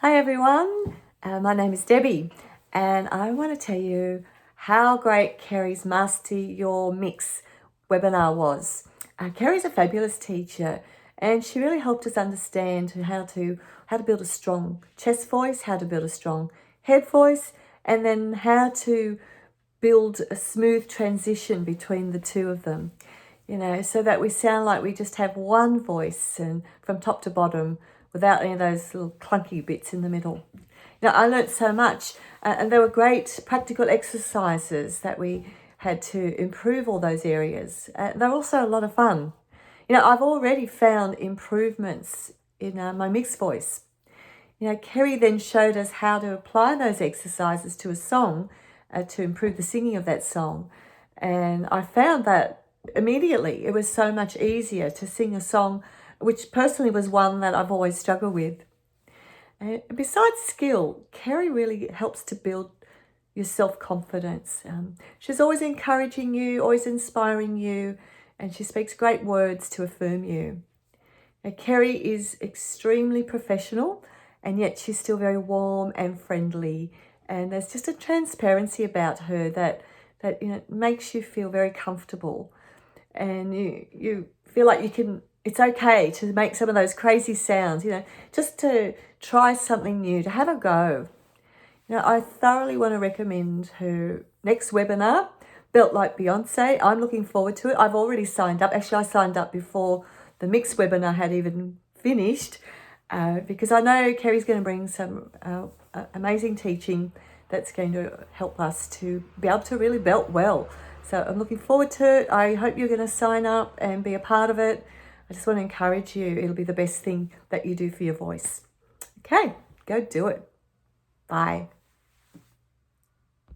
Hi everyone, my name is Debbie and I want to tell you how great Kerri's Master Your Mix webinar was. Kerri's a fabulous teacher and she really helped us understand how to build a strong chest voice, how to build a strong head voice, and then how to build a smooth transition between the two of them. So that we sound like we just have one voice and from top to bottom without any of those little clunky bits in the middle. I learnt so much and there were great practical exercises that we had to improve all those areas. They're also a lot of fun. I've already found improvements in my mixed voice. Kerri then showed us how to apply those exercises to a song to improve the singing of that song. And I found that immediately it was so much easier to sing a song, which personally was one that I've always struggled with. Besides skill, Kerri really helps to build your self-confidence. She's always encouraging you, always inspiring you, and she speaks great words to affirm you. Kerri is extremely professional, and yet she's still very warm and friendly. And there's just a transparency about her that makes you feel very comfortable. And you feel like it's okay to make some of those crazy sounds, just to try something new, to have a go. I thoroughly want to recommend her next webinar, Built Like Beyonce. I'm looking forward to it. I've already signed up. Actually, I signed up before the mixed webinar had even finished because I know Kerri's going to bring some amazing teaching that's going to help us to be able to really belt well. So I'm looking forward to it. I hope you're going to sign up and be a part of it. I just want to encourage you. It'll be the best thing that you do for your voice. Okay, go do it. Bye.